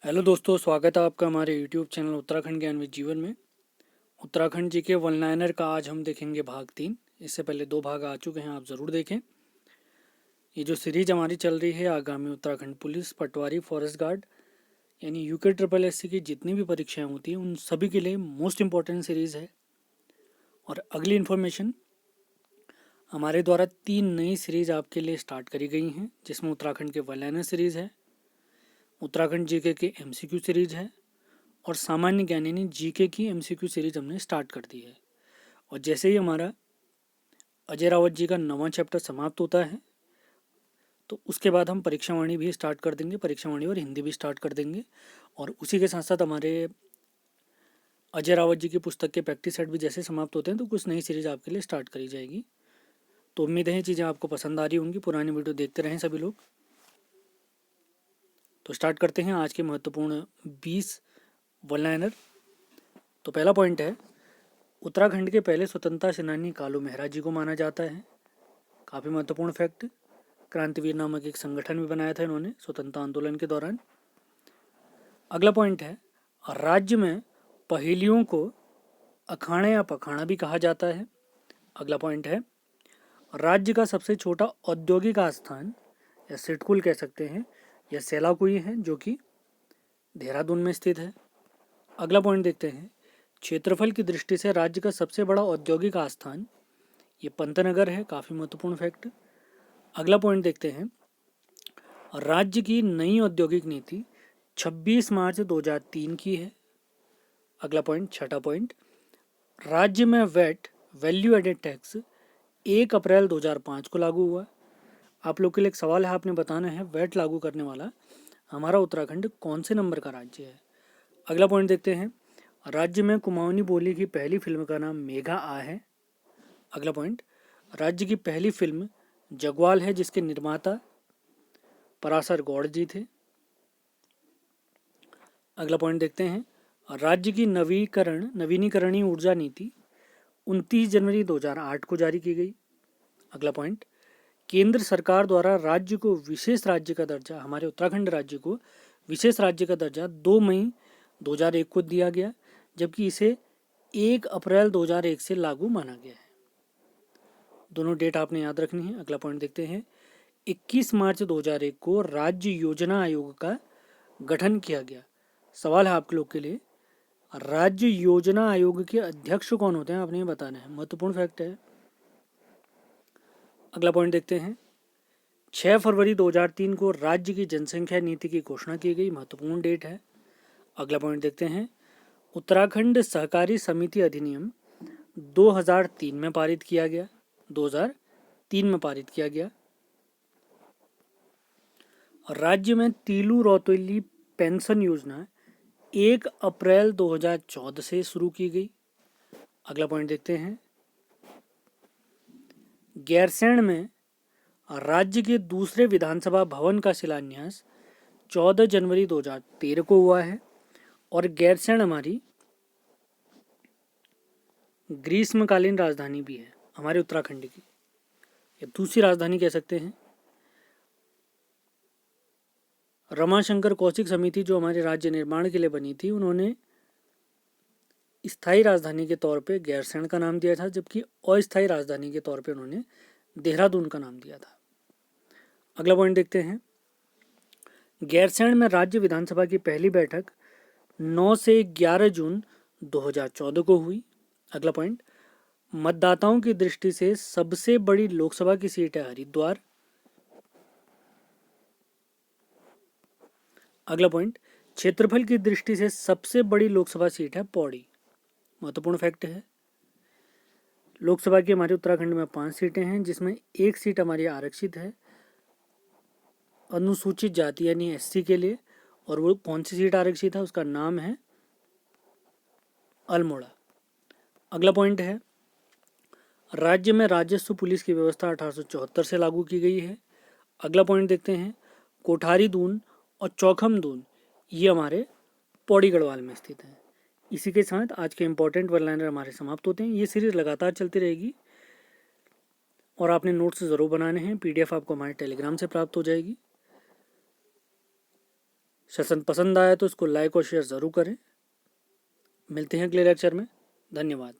Hello दोस्तों, स्वागत है आपका हमारे यूट्यूब चैनल उत्तराखंड ज्ञान विद जीवन में। उत्तराखंड जी के वन लाइनर का आज हम देखेंगे भाग 3। इससे पहले 2 भाग आ चुके हैं, आप ज़रूर देखें। ये जो सीरीज हमारी चल रही है आगामी उत्तराखंड पुलिस, पटवारी, फॉरेस्ट गार्ड यानी यूके ट्रिपल एस सी की जितनी भी परीक्षाएं होती हैं उन सभी के लिए मोस्ट इम्पॉर्टेंट सीरीज़ है। और अगली इन्फॉर्मेशन, हमारे द्वारा 3 नई सीरीज आपके लिए स्टार्ट करी गई हैं, जिसमें उत्तराखंड के वन लाइनर सीरीज़ है, उत्तराखंड जीके के MCQ सीरीज है और सामान्य ज्ञान यानी जीके की MCQ सीरीज हमने स्टार्ट कर दी है। और जैसे ही हमारा अजय रावत जी का 9वां चैप्टर समाप्त होता है तो उसके बाद हम परीक्षावाणी भी स्टार्ट कर देंगे, परीक्षावाणी और हिंदी भी स्टार्ट कर देंगे। और उसी के साथ साथ हमारे अजय रावत जी की पुस्तक के प्रैक्टिस सेट भी जैसे समाप्त होते हैं तो कुछ नई सीरीज आपके लिए स्टार्ट करी जाएगी। तो उम्मीद है चीज़ें आपको पसंद आ रही होंगी, पुरानी वीडियो देखते रहें सभी लोग। तो स्टार्ट करते हैं आज के महत्वपूर्ण 20 वन लाइनर। तो पहला पॉइंट है, उत्तराखंड के पहले स्वतंत्रता सेनानी कालू मेहरा जी को माना जाता है। काफ़ी महत्वपूर्ण फैक्ट। क्रांतिवीर नामक एक संगठन भी बनाया था इन्होंने स्वतंत्रता आंदोलन के दौरान। अगला पॉइंट है, राज्य में पहेलियों को अखाड़ा या पखाड़ा भी कहा जाता है। अगला पॉइंट है, राज्य का सबसे छोटा औद्योगिक आस्थान या सिटकुल कह सकते हैं या सेलाकुई है, जो कि देहरादून में स्थित है। अगला पॉइंट देखते हैं, क्षेत्रफल की दृष्टि से राज्य का सबसे बड़ा औद्योगिक आस्थान ये पंतनगर है। काफ़ी महत्वपूर्ण फैक्ट। अगला पॉइंट देखते हैं, राज्य की नई औद्योगिक नीति 26 मार्च 2003 की है। अगला पॉइंट, छठा पॉइंट, राज्य में वैट वैल्यू एडेड टैक्स 1 अप्रैल 2005 को लागू हुआ। आप लोग के लिए एक सवाल है, आपने बताना है वैट लागू करने वाला हमारा उत्तराखंड कौन से नंबर का राज्य है। अगला पॉइंट देखते हैं, राज्य में कुमाऊनी बोली की पहली फिल्म का नाम मेघा आ है। अगला पॉइंट, राज्य की पहली फिल्म जगवाल है, जिसके निर्माता पराशर गौड़ जी थे। अगला पॉइंट देखते हैं, राज्य की नवीनीकरणीय ऊर्जा नीति 29 जनवरी 2008 को जारी की गई। अगला पॉइंट, केंद्र सरकार द्वारा राज्य को विशेष राज्य का दर्जा, हमारे उत्तराखंड राज्य को विशेष राज्य का दर्जा 2 मई 2001 को दिया गया, जबकि इसे 1 अप्रैल 2001 से लागू माना गया है। दोनों डेट आपने याद रखनी है। अगला पॉइंट देखते हैं, 21 मार्च 2001 को राज्य योजना आयोग का गठन किया गया। सवाल है आप लोग के लिए, राज्य योजना आयोग के अध्यक्ष कौन होते हैं, आपने ये बताना है। महत्वपूर्ण फैक्ट है। अगला पॉइंट देखते हैं, 6 फरवरी 2003 को राज्य की जनसंख्या नीति की घोषणा की गई। महत्वपूर्ण डेट है। अगला पॉइंट देखते हैं, उत्तराखंड सहकारी समिति अधिनियम 2003 में पारित किया गया। 2003 में पारित किया गया। राज्य में तीलू रौतेली पेंशन योजना 1 अप्रैल 2014 से शुरू की गई। अगला पॉइंट देखते हैं, गैरसैंण में राज्य के दूसरे विधानसभा भवन का शिलान्यास 14 जनवरी 2013 को हुआ है। और गैरसैंण हमारी ग्रीष्मकालीन राजधानी भी है हमारे उत्तराखंड की, या दूसरी राजधानी कह सकते हैं। रमाशंकर कौशिक समिति जो हमारे राज्य निर्माण के लिए बनी थी, उन्होंने स्थायी राजधानी के तौर पे गैरसैंण का नाम दिया था, जबकि अस्थायी राजधानी के तौर पे उन्होंने देहरादून का नाम दिया था। अगला पॉइंट देखते हैं, गैरसैंण में राज्य विधानसभा की पहली बैठक 9 से 11 जून 2014 को हुई। अगला पॉइंट, मतदाताओं की दृष्टि से सबसे बड़ी लोकसभा की सीट है हरिद्वार। अगला पॉइंट, क्षेत्रफल की दृष्टि से सबसे बड़ी लोकसभा सीट है पौड़ी। महत्वपूर्ण फैक्ट है। लोकसभा की हमारे उत्तराखंड में 5 सीटें हैं, जिसमें 1 सीट हमारी आरक्षित है अनुसूचित जाति यानी SC के लिए। और वो कौन सी सीट आरक्षित है, उसका नाम है अल्मोड़ा। अगला पॉइंट है, राज्य में राजस्व पुलिस की व्यवस्था 1874 से लागू की गई है। अगला पॉइंट देखते हैं, कोठारी दून और चौखम दून ये हमारे पौड़ी गढ़वाल में स्थित हैं। इसी के साथ आज के इंपॉर्टेंट वन लाइनर हमारे समाप्त होते हैं। ये सीरीज लगातार चलती रहेगी और आपने नोट्स ज़रूर बनाने हैं। PDF आपको हमारे टेलीग्राम से प्राप्त हो जाएगी। सेशन पसंद आया तो इसको लाइक और शेयर ज़रूर करें। मिलते हैं अगले लेक्चर में। धन्यवाद।